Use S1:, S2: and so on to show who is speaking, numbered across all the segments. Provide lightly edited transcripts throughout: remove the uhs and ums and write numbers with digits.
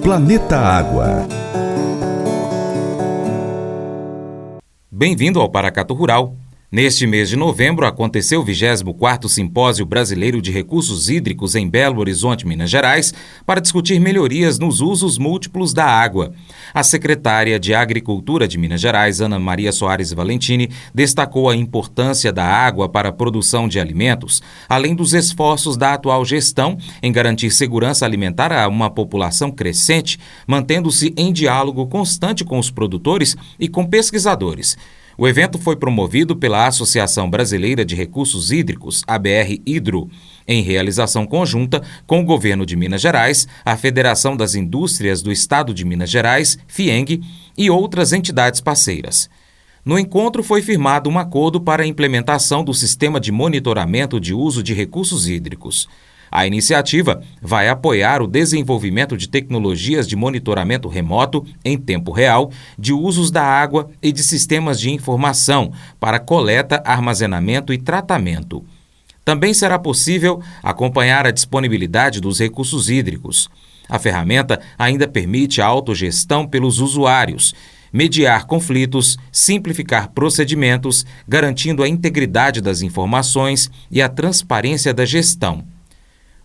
S1: Planeta Água.
S2: Bem-vindo ao Paracatu Rural. Neste mês de novembro, aconteceu o 24º Simpósio Brasileiro de Recursos Hídricos em Belo Horizonte, Minas Gerais, para discutir melhorias nos usos múltiplos da água. A secretária de Agricultura de Minas Gerais, Ana Maria Soares Valentini, destacou a importância da água para a produção de alimentos, além dos esforços da atual gestão em garantir segurança alimentar a uma população crescente, mantendo-se em diálogo constante com os produtores e com pesquisadores. O evento foi promovido pela Associação Brasileira de Recursos Hídricos, ABR Hidro, em realização conjunta com o Governo de Minas Gerais, a Federação das Indústrias do Estado de Minas Gerais, FIENG, e outras entidades parceiras. No encontro foi firmado um acordo para a implementação do Sistema de Monitoramento de Uso de Recursos Hídricos. A iniciativa vai apoiar o desenvolvimento de tecnologias de monitoramento remoto, em tempo real, de usos da água e de sistemas de informação para coleta, armazenamento e tratamento. Também será possível acompanhar a disponibilidade dos recursos hídricos. A ferramenta ainda permite a autogestão pelos usuários, mediar conflitos, simplificar procedimentos, garantindo a integridade das informações e a transparência da gestão.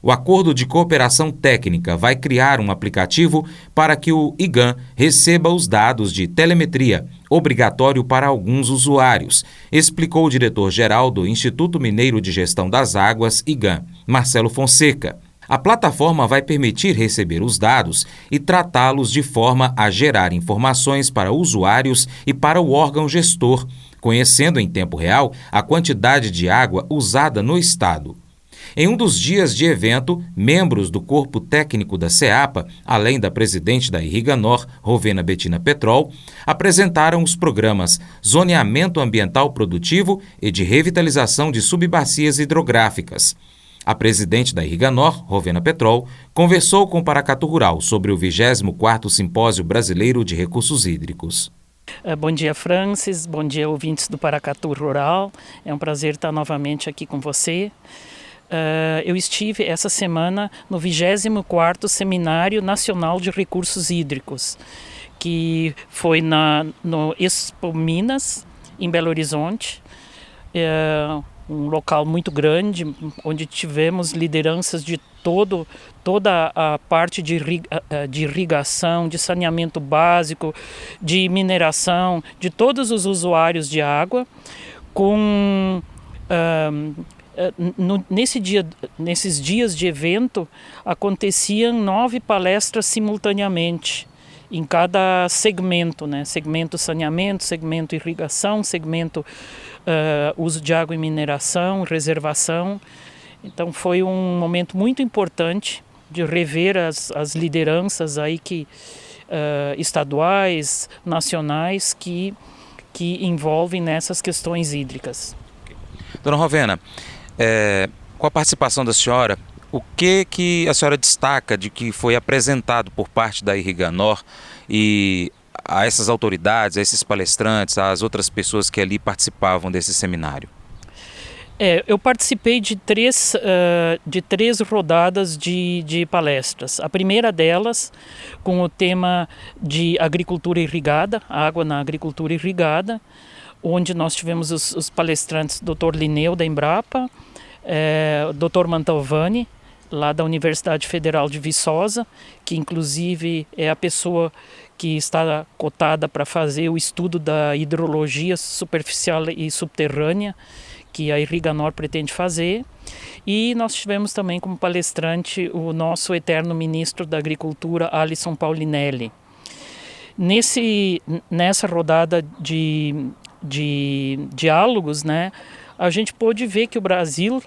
S2: O Acordo de Cooperação Técnica vai criar um aplicativo para que o IGAN receba os dados de telemetria, obrigatório para alguns usuários, explicou o diretor-geral do Instituto Mineiro de Gestão das Águas, IGAN, Marcelo Fonseca. A plataforma vai permitir receber os dados e tratá-los de forma a gerar informações para usuários e para o órgão gestor, conhecendo em tempo real a quantidade de água usada no estado. Em um dos dias de evento, membros do corpo técnico da CEAPA, além da presidente da Irriganor, Rovena Bettina Petrol, apresentaram os programas Zoneamento Ambiental Produtivo e de Revitalização de Subbacias Hidrográficas. A presidente da Irriganor, Rovena Petrol, conversou com o Paracatu Rural sobre o 24º Simpósio Brasileiro de Recursos Hídricos.
S3: Bom dia, Francis. Bom dia, ouvintes do Paracatu Rural. É um prazer estar novamente aqui com você. Eu estive essa semana no 24º Seminário Nacional de Recursos Hídricos, que foi no Expo Minas, em Belo Horizonte. Um local muito grande, onde tivemos lideranças de toda a parte de irrigação, de saneamento básico, de mineração, de todos os usuários de água, nesses dias de evento aconteciam 9 palestras simultaneamente em cada segmento, né? Segmento saneamento, segmento irrigação, segmento uso de água e mineração, reservação. Então foi um momento muito importante de rever as lideranças aí estaduais, nacionais que envolvem nessas questões hídricas.
S2: Dona Rovena, com a participação da senhora, o que a senhora destaca de que foi apresentado por parte da Irriganor e a essas autoridades, a esses palestrantes, às outras pessoas que ali participavam desse seminário?
S3: Eu participei de três rodadas de palestras. A primeira delas com o tema de agricultura irrigada, água na agricultura irrigada, onde nós tivemos os palestrantes Dr. Linneu, da Embrapa, Dr. Mantovani, lá da Universidade Federal de Viçosa, que inclusive é a pessoa que está cotada para fazer o estudo da hidrologia superficial e subterrânea, que a Irriganor pretende fazer. E nós tivemos também como palestrante o nosso eterno ministro da Agricultura, Alisson Paulinelli. Nessa rodada de diálogos, né, a gente pôde ver que o Brasil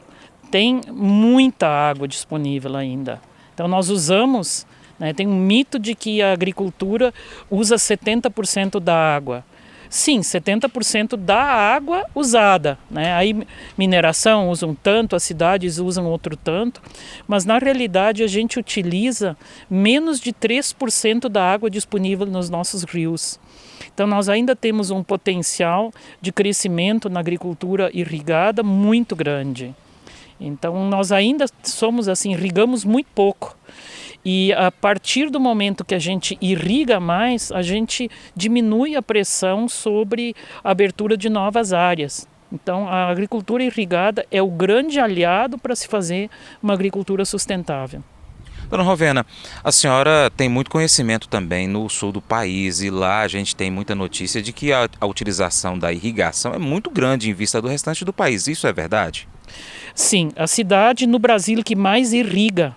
S3: tem muita água disponível ainda. Então nós usamos, né, tem um mito de que a agricultura usa 70% da água. Sim, 70% da água usada, né? Aí mineração usa um tanto, as cidades usam outro tanto, mas na realidade a gente utiliza menos de 3% da água disponível nos nossos rios. Então nós ainda temos um potencial de crescimento na agricultura irrigada muito grande. Então nós ainda somos assim, irrigamos muito pouco. E a partir do momento que a gente irriga mais, a gente diminui a pressão sobre a abertura de novas áreas. Então, a agricultura irrigada é o grande aliado para se fazer uma agricultura sustentável.
S1: Dona Rovena, a senhora tem muito conhecimento também no sul do país e lá a gente tem muita notícia de que a utilização da irrigação é muito grande em vista do restante do país. Isso é verdade?
S3: Sim, a cidade no Brasil que mais irriga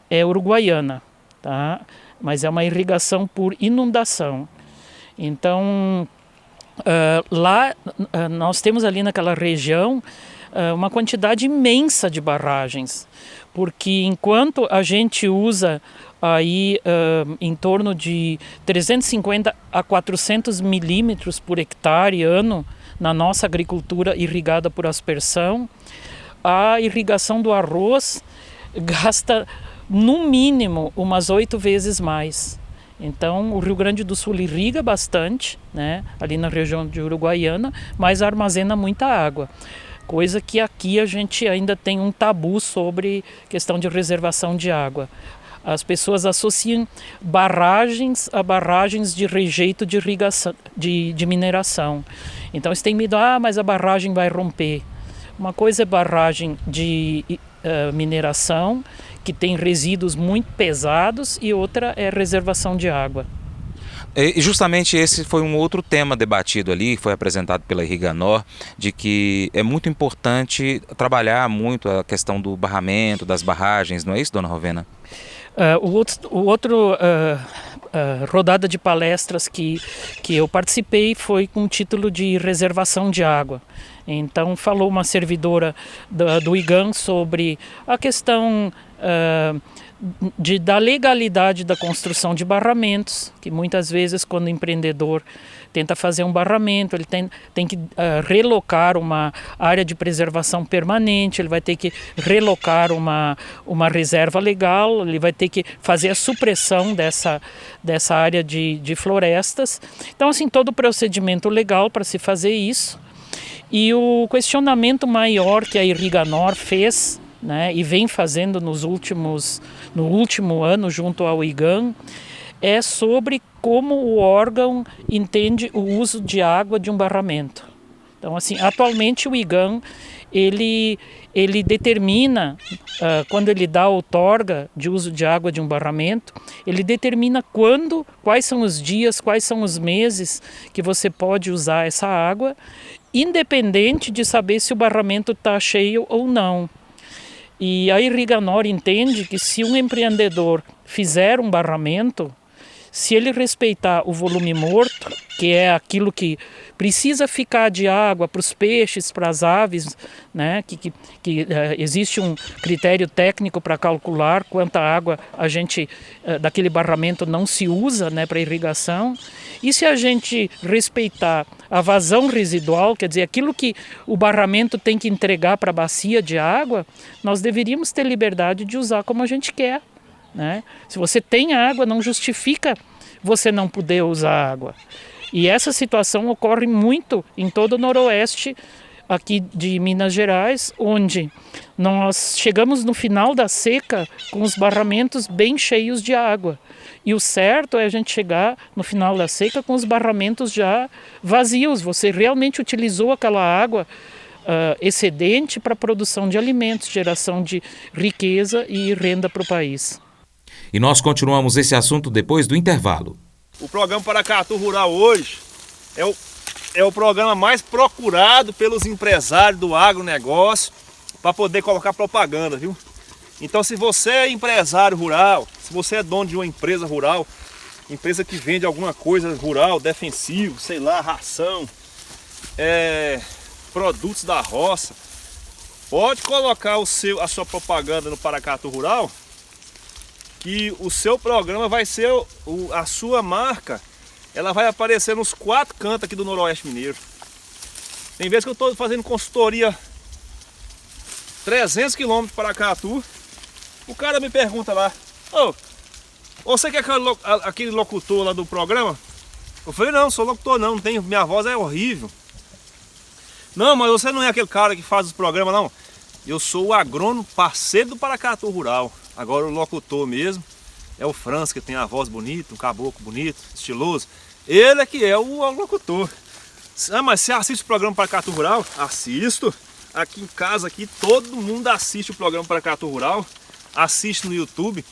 S3: é Uruguaiana, tá? Mas é uma irrigação por inundação. Então, lá nós temos ali naquela região uma quantidade imensa de barragens, porque enquanto a gente usa aí em torno de 350 a 400 milímetros por hectare ano na nossa agricultura irrigada por aspersão, a irrigação do arroz gasta no mínimo umas 8 vezes mais. Então, o Rio Grande do Sul irriga bastante, né, ali na região de Uruguaiana, mas armazena muita água. Coisa que aqui a gente ainda tem um tabu sobre questão de reservação de água. As pessoas associam barragens a barragens de rejeito de irrigação, de mineração. Então, eles têm medo, mas a barragem vai romper. Uma coisa é barragem de mineração, que tem resíduos muito pesados, e outra é reservação de água.
S1: E justamente esse foi um outro tema debatido ali, foi apresentado pela Irriganor, de que é muito importante trabalhar muito a questão do barramento, das barragens, não é isso, dona Rovena?
S3: O outro rodada de palestras que eu participei foi com o título de reservação de água. Então falou uma servidora do IGAN sobre a questão da legalidade da construção de barramentos, que muitas vezes quando o empreendedor tenta fazer um barramento, ele tem que relocar uma área de preservação permanente, ele vai ter que relocar uma reserva legal, ele vai ter que fazer a supressão dessa área de florestas. Então, assim, todo o procedimento legal para se fazer isso. E o questionamento maior que a Irriganor fez, né, e vem fazendo no último ano junto ao IGAN, é sobre como o órgão entende o uso de água de um barramento. Então, assim, atualmente o IGAN ele determina, quando ele dá a outorga de uso de água de um barramento, ele determina quais são os dias, quais são os meses que você pode usar essa água, independente de saber se o barramento está cheio ou não. E a Irriganor entende que se um empreendedor fizer um barramento, se ele respeitar o volume morto, que é aquilo que precisa ficar de água para os peixes, para as aves, né, que existe um critério técnico para calcular quanta água a gente daquele barramento não se usa, né, para irrigação. E se a gente respeitar a vazão residual, quer dizer, aquilo que o barramento tem que entregar para a bacia de água, nós deveríamos ter liberdade de usar como a gente quer, né? Se você tem água, não justifica você não poder usar água. E essa situação ocorre muito em todo o noroeste aqui de Minas Gerais, onde nós chegamos no final da seca com os barramentos bem cheios de água. E o certo é a gente chegar no final da seca com os barramentos já vazios. Você realmente utilizou aquela água excedente para a produção de alimentos, geração de riqueza e renda para o país.
S2: E nós continuamos esse assunto depois do intervalo.
S4: O programa Paracatu Rural hoje é o programa mais procurado pelos empresários do agronegócio para poder colocar propaganda, viu? Então, se você é empresário rural, se você é dono de uma empresa rural, empresa que vende alguma coisa rural, defensivo, sei lá, ração, produtos da roça, pode colocar a sua propaganda no Paracatu Rural, que o seu programa vai ser, a sua marca, ela vai aparecer nos 4 cantos aqui do Noroeste Mineiro. Tem vezes que eu estou fazendo consultoria 300 km de Paracatu, o cara me pergunta lá, você que é aquele locutor lá do programa? Eu falei, não sou locutor não tenho, minha voz é horrível. Não, mas você não é aquele cara que faz os programas não. Eu sou o agrônomo parceiro do Paracatu Rural. Agora o locutor mesmo é o Franz, que tem a voz bonita, um caboclo bonito, estiloso. Ele é que é o locutor. Ah, mas você assiste o programa Paracatu Rural? Assisto. Aqui em casa, aqui, todo mundo assiste o programa Paracatu Rural. Assiste no YouTube.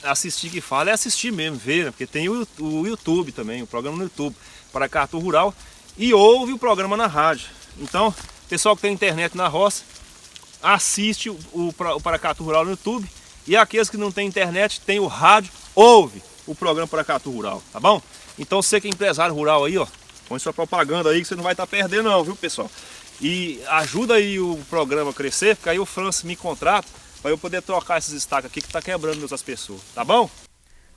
S4: Assistir que fala é assistir mesmo, ver, né? Porque tem o YouTube também, o programa no YouTube, Paracatu Rural. E ouve o programa na rádio. Então, pessoal que tem internet na roça, assiste o Paracatu Rural no YouTube. E aqueles que não tem internet, tem o rádio, ouve o programa Paracatu Rural, tá bom? Então você que é empresário rural aí, ó, põe sua propaganda aí que você não vai estar perdendo não, viu, pessoal? E ajuda aí o programa a crescer, porque aí o França me contrata para eu poder trocar esses estacas aqui que tá quebrando outras pessoas, tá bom?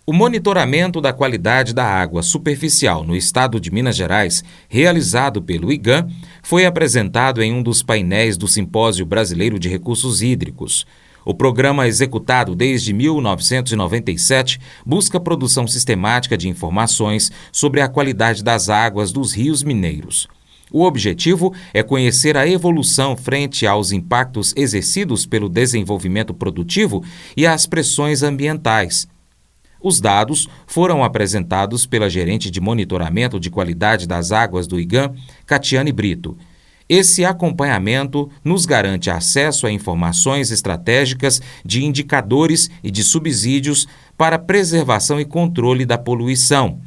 S2: O monitoramento da qualidade da água superficial no estado de Minas Gerais, realizado pelo IGAN, foi apresentado em um dos painéis do Simpósio Brasileiro de Recursos Hídricos. O programa, executado desde 1997, busca a produção sistemática de informações sobre a qualidade das águas dos rios mineiros. O objetivo é conhecer a evolução frente aos impactos exercidos pelo desenvolvimento produtivo e às pressões ambientais. Os dados foram apresentados pela gerente de monitoramento de qualidade das águas do IGAN, Catiane Brito. Esse acompanhamento nos garante acesso a informações estratégicas de indicadores e de subsídios para preservação e controle da poluição.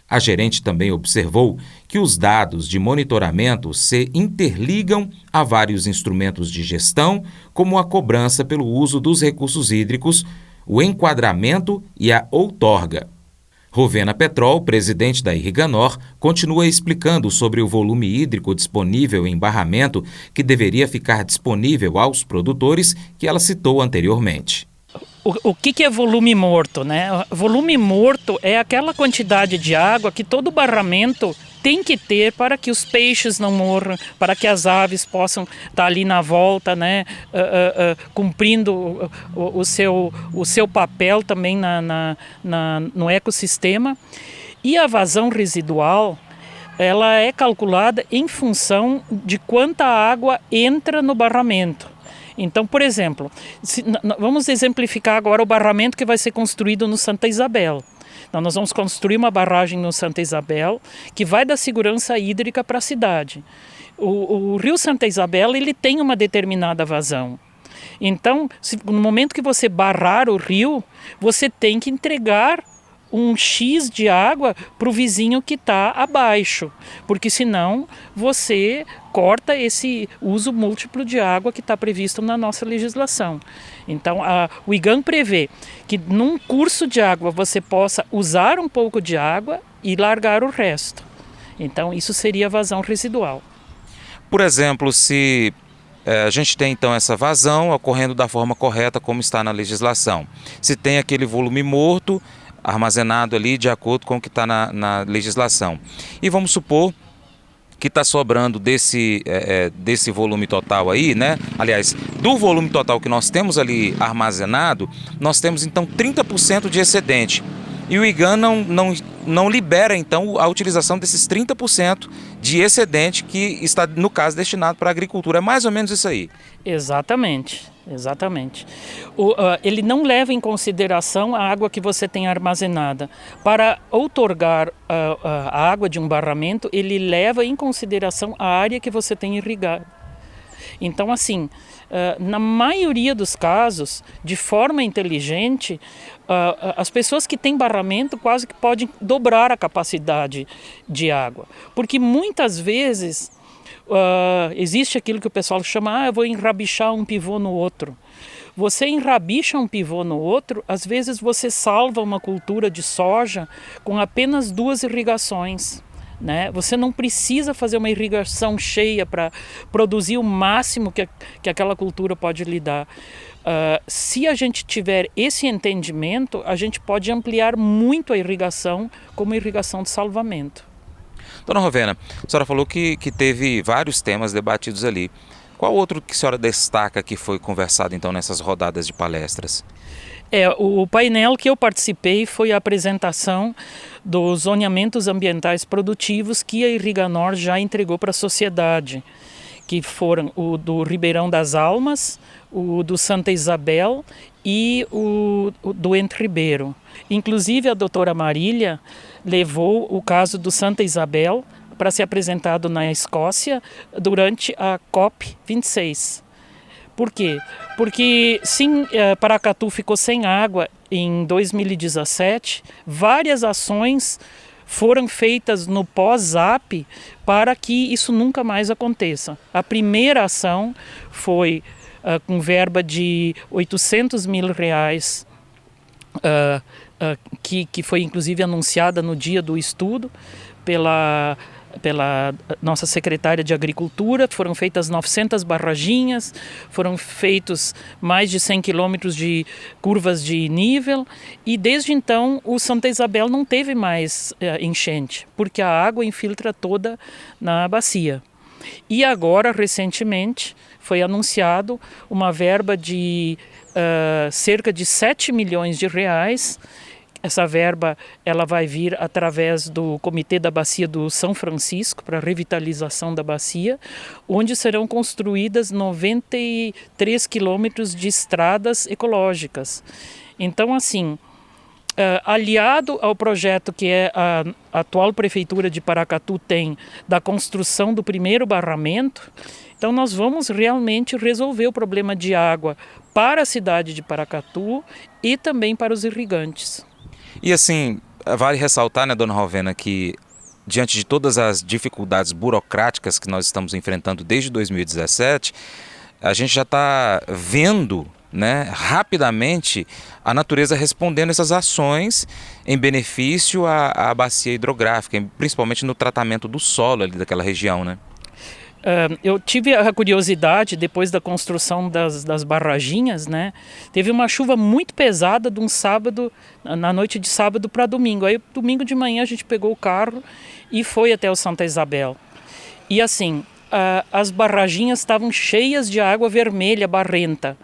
S2: A gerente também observou que os dados de monitoramento se interligam a vários instrumentos de gestão, como a cobrança pelo uso dos recursos hídricos, o enquadramento e a outorga. Rovena Petrol, presidente da Irriganor, continua explicando sobre o volume hídrico disponível em barramento que deveria ficar disponível aos produtores que ela citou anteriormente.
S3: O que é volume morto, né? Volume morto é aquela quantidade de água que todo barramento tem que ter para que os peixes não morram, para que as aves possam estar ali na volta, né? Cumprindo o seu papel também no ecossistema. E a vazão residual, ela é calculada em função de quanta água entra no barramento. Então, por exemplo, vamos exemplificar agora o barramento que vai ser construído no Santa Isabel. Então, nós vamos construir uma barragem no Santa Isabel que vai dar segurança hídrica para a cidade. O rio Santa Isabel, ele tem uma determinada vazão. Então, no momento que você barrar o rio, você tem que entregar um X de água para o vizinho que está abaixo, porque senão você corta esse uso múltiplo de água que está previsto na nossa legislação. Então, o IGAN prevê que num curso de água você possa usar um pouco de água e largar o resto. Então, isso seria vazão residual.
S1: Por exemplo, se a gente tem então essa vazão ocorrendo da forma correta como está na legislação, se tem aquele volume morto armazenado ali de acordo com o que está na legislação. E vamos supor que está sobrando desse volume total aí, né? Aliás, do volume total que nós temos ali armazenado, nós temos então 30% de excedente. E o IGAN não libera então a utilização desses 30% de excedente que está, no caso, destinado para a agricultura. É mais ou menos isso aí.
S3: Exatamente. Ele não leva em consideração a água que você tem armazenada. Para outorgar a água de um barramento, ele leva em consideração a área que você tem irrigado. Então, assim, na maioria dos casos, de forma inteligente, as pessoas que têm barramento quase que podem dobrar a capacidade de água. Porque muitas vezes existe aquilo que o pessoal chama, eu vou enrabichar um pivô no outro. Você enrabicha um pivô no outro, às vezes você salva uma cultura de soja com apenas 2 irrigações. Né? Você não precisa fazer uma irrigação cheia para produzir o máximo que aquela cultura pode lhe dar. Se a gente tiver esse entendimento, a gente pode ampliar muito a irrigação como irrigação de salvamento.
S1: Dona Rovena, a senhora falou que teve vários temas debatidos ali. Qual outro que a senhora destaca que foi conversado então nessas rodadas de palestras?
S3: O painel que eu participei foi a apresentação dos zoneamentos ambientais produtivos que a Irriganor já entregou para a sociedade, que foram o do Ribeirão das Almas, o do Santa Isabel e o doente Ribeiro. Inclusive a doutora Marília levou o caso do Santa Isabel para ser apresentado na Escócia durante a COP26. Por quê? Porque sim, Paracatu ficou sem água em 2017, várias ações foram feitas no pós-ZAP para que isso nunca mais aconteça. A primeira ação foi com verba de R$800 mil, que foi inclusive anunciada no dia do estudo pela nossa secretária de Agricultura. Foram feitas 900 barraginhas, foram feitos mais de 100 quilômetros de curvas de nível, e desde então o Santa Isabel não teve mais enchente, porque a água infiltra toda na bacia. E agora, recentemente, foi anunciado uma verba de cerca de R$7 milhões. Essa verba ela vai vir através do Comitê da Bacia do São Francisco para a revitalização da bacia, onde serão construídas 93 quilômetros de estradas ecológicas. Então, assim, aliado ao projeto que a atual Prefeitura de Paracatu tem da construção do primeiro barramento, então nós vamos realmente resolver o problema de água para a cidade de Paracatu e também para os irrigantes.
S1: E assim, vale ressaltar, né, dona Rovena, que diante de todas as dificuldades burocráticas que nós estamos enfrentando desde 2017, a gente já está vendo, né, rapidamente a natureza respondendo essas ações em benefício à bacia hidrográfica, principalmente no tratamento do solo ali daquela região, né?
S3: Eu tive a curiosidade, depois da construção das barraginhas, né? Teve uma chuva muito pesada de um sábado, na noite de sábado para domingo. Aí, domingo de manhã, a gente pegou o carro e foi até o Santa Isabel. E assim, as barraginhas estavam cheias de água vermelha, barrenta.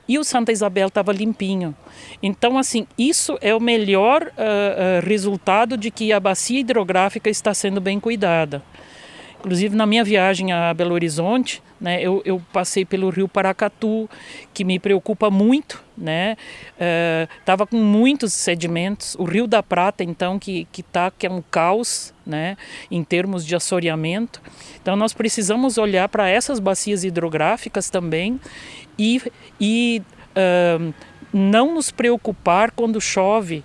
S3: E o Santa Isabel estava limpinho. Então, assim, isso é o melhor resultado de que a bacia hidrográfica está sendo bem cuidada. Inclusive, na minha viagem a Belo Horizonte, né, eu passei pelo rio Paracatu, que me preocupa muito, né? Tava com muitos sedimentos. O Rio da Prata, então, que é um caos, né, em termos de assoreamento. Então, nós precisamos olhar para essas bacias hidrográficas também e não nos preocupar quando chove.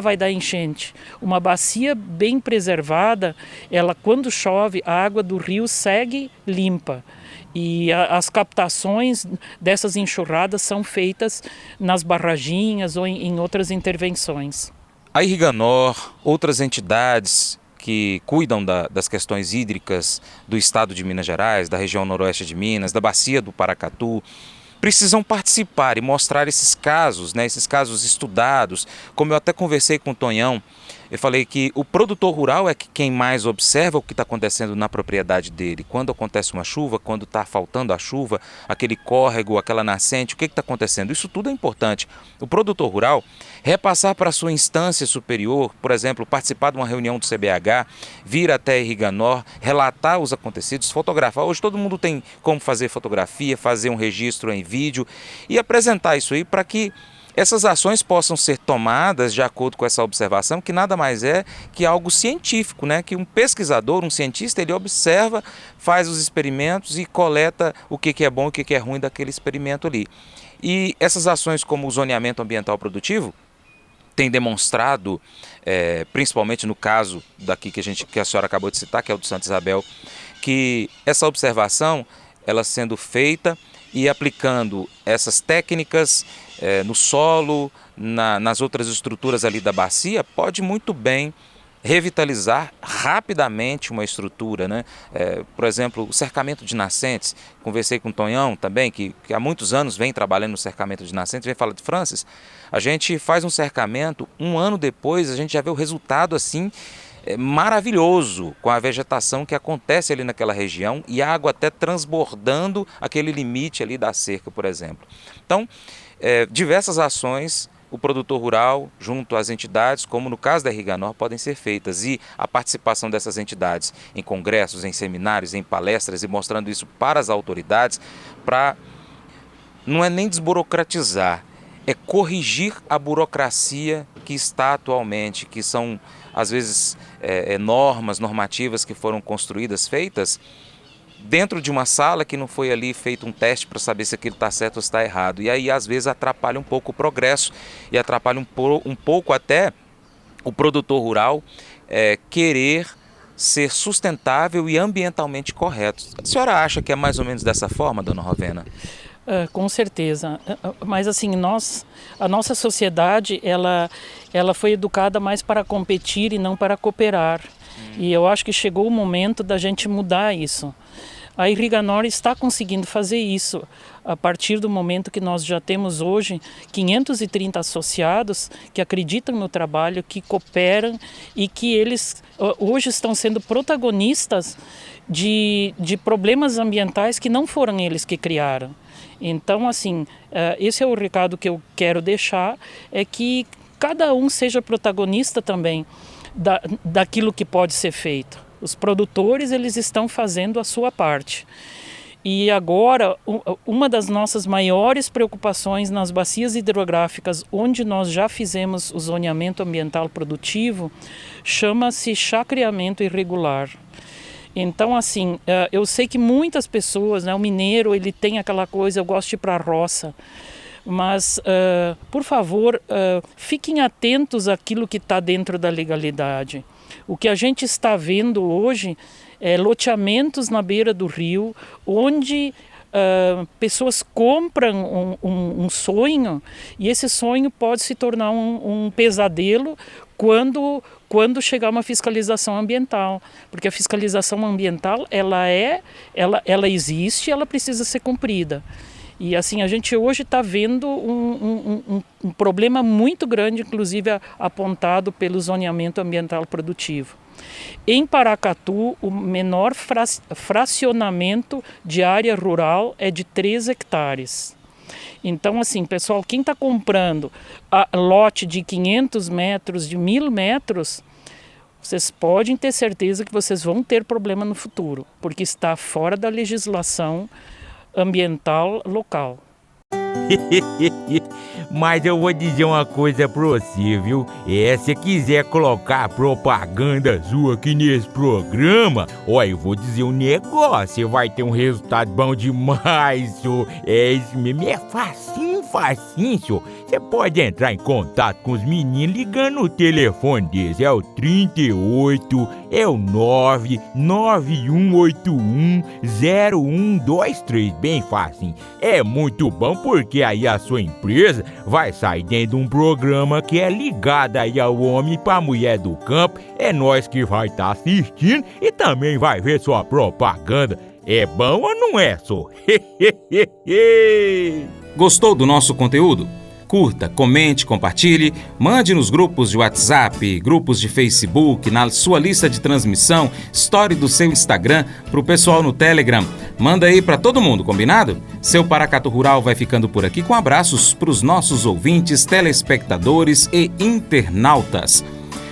S3: Vai dar enchente. Uma bacia bem preservada, ela, quando chove, a água do rio segue limpa. E as captações dessas enxurradas são feitas nas barraginhas ou em outras intervenções.
S1: A Irriganor, outras entidades que cuidam das questões hídricas do estado de Minas Gerais, da região noroeste de Minas, da bacia do Paracatu, precisam participar e mostrar esses casos, né, esses casos estudados. Como eu até conversei com o Tonhão, eu falei que o produtor rural é quem mais observa o que está acontecendo na propriedade dele. Quando acontece uma chuva, quando está faltando a chuva, aquele córrego, aquela nascente, o que está acontecendo? Isso tudo é importante. O produtor rural repassar para a sua instância superior, por exemplo, participar de uma reunião do CBH, vir até Irriganor, relatar os acontecidos, fotografar. Hoje todo mundo tem como fazer fotografia, fazer um registro em vídeo e apresentar isso aí para que essas ações possam ser tomadas de acordo com essa observação, que nada mais é que algo científico, né? Que um pesquisador, um cientista, ele observa, faz os experimentos e coleta o que é bom e o que é ruim daquele experimento ali. E essas ações como o zoneamento ambiental produtivo têm demonstrado, principalmente no caso daqui que a senhora acabou de citar, que é o do Santa Isabel, que essa observação, ela sendo feita e aplicando essas técnicas no solo, nas outras estruturas ali da bacia, pode muito bem revitalizar rapidamente uma estrutura, né? Por exemplo, o cercamento de nascentes. Conversei com o Tonhão também, que há muitos anos vem trabalhando no cercamento de nascentes, vem falar de Francis. A gente faz um cercamento, um ano depois a gente já vê o resultado assim, maravilhoso, com a vegetação que acontece ali naquela região e a água até transbordando aquele limite ali da cerca, por exemplo. Então, diversas ações o produtor rural, junto às entidades, como no caso da Irriganor, podem ser feitas. E a participação dessas entidades em congressos, em seminários, em palestras e mostrando isso para as autoridades, para não é nem desburocratizar, é corrigir a burocracia que está atualmente, que são, às vezes, normas, normativas que foram construídas, feitas, dentro de uma sala que não foi ali feito um teste para saber se aquilo está certo ou está errado. E aí, às vezes, atrapalha um pouco o progresso e atrapalha um pouco até o produtor rural querer ser sustentável e ambientalmente correto. A senhora acha que é mais ou menos dessa forma, dona Rovena?
S3: Com certeza, mas assim, a nossa sociedade, ela foi educada mais para competir e não para cooperar. E eu acho que chegou o momento da gente mudar isso. A Irriganor está conseguindo fazer isso, a partir do momento que nós já temos hoje 530 associados que acreditam no trabalho, que cooperam e que eles hoje estão sendo protagonistas de problemas ambientais que não foram eles que criaram. Então, assim, esse é o recado que eu quero deixar, é que cada um seja protagonista também daquilo que pode ser feito. Os produtores, eles estão fazendo a sua parte. E agora, uma das nossas maiores preocupações nas bacias hidrográficas, onde nós já fizemos o zoneamento ambiental produtivo, chama-se chacreamento irregular. Então, assim, eu sei que muitas pessoas, né, o mineiro, ele tem aquela coisa, eu gosto de ir para a roça, mas, por favor, fiquem atentos àquilo que está dentro da legalidade. O que a gente está vendo hoje é loteamentos na beira do rio, onde pessoas compram um sonho, e esse sonho pode se tornar um pesadelo quando chegar uma fiscalização ambiental, porque a fiscalização ambiental ela existe, ela precisa ser cumprida. E assim, a gente hoje está vendo um problema muito grande, inclusive apontado pelo zoneamento ambiental produtivo. Em Paracatu, o menor fracionamento de área rural é de 3 hectares. Então, assim, pessoal, quem está comprando lote de 500 metros, de 1.000 metros, vocês podem ter certeza que vocês vão ter problema no futuro, porque está fora da legislação ambiental local.
S5: Mas eu vou dizer uma coisa pra você, viu? Se quiser colocar propaganda sua aqui nesse programa, eu vou dizer um negócio, você vai ter um resultado bom demais, senhor. Isso mesmo, é facinho, senhor. Você pode entrar em contato com os meninos ligando no telefone deles, é o 38, é o 991810123, bem facinho. É muito bom porque aí a sua empresa vai sair dentro de um programa que é ligado aí ao homem para a mulher do campo. É nós que vai estar assistindo e também vai ver sua propaganda. É bom ou não é, só?
S2: Gostou do nosso conteúdo? Curta, comente, compartilhe, mande nos grupos de WhatsApp, grupos de Facebook, na sua lista de transmissão, story do seu Instagram, pro pessoal no Telegram. Manda aí para todo mundo, combinado? Seu Paracatu Rural vai ficando por aqui com abraços pros nossos ouvintes, telespectadores e internautas.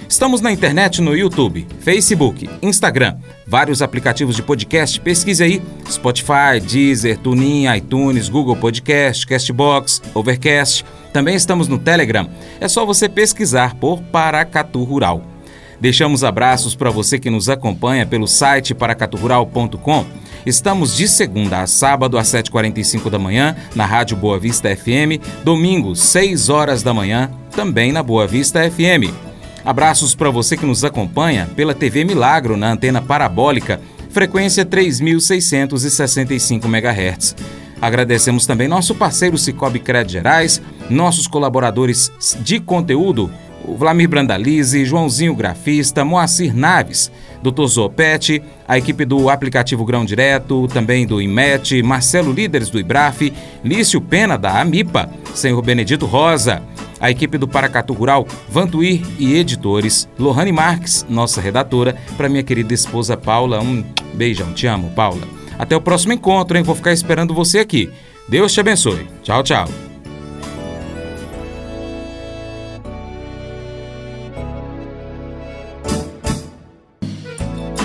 S2: Estamos na internet no YouTube, Facebook, Instagram, vários aplicativos de podcast, pesquise aí, Spotify, Deezer, TuneIn, iTunes, Google Podcast, Castbox, Overcast. Também estamos no Telegram, é só você pesquisar por Paracatu Rural. Deixamos abraços para você que nos acompanha pelo site paracaturural.com. Estamos de segunda a sábado às 7h45 da manhã na Rádio Boa Vista FM, domingo 6 horas da manhã, também na Boa Vista FM. Abraços para você que nos acompanha pela TV Milagro na antena parabólica, frequência 3.665 MHz. Agradecemos também nosso parceiro Cicobi Crédito Gerais, nossos colaboradores de conteúdo, o Vlamir Brandalize, Joãozinho Grafista, Moacir Naves, Dr. Zopete, a equipe do aplicativo Grão Direto, também do IMET, Marcelo Líderes do IBRAF, Lício Pena da AMIPA, Senhor Benedito Rosa, a equipe do Paracatu Rural, Vantuir e editores, Lohane Marques, nossa redatora, para minha querida esposa Paula, um beijão, te amo, Paula. Até o próximo encontro, hein? Vou ficar esperando você aqui. Deus te abençoe. Tchau, tchau.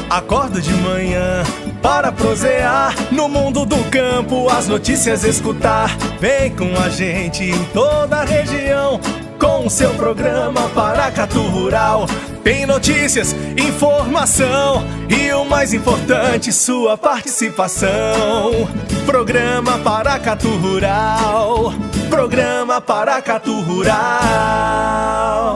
S6: Acordo de manhã, para prosear no mundo do campo, as notícias escutar. Vem com a gente em toda a região com o seu programa Paracatu Rural. Tem notícias, informação e o mais importante, sua participação. Programa Paracatu Rural. Programa Paracatu Rural.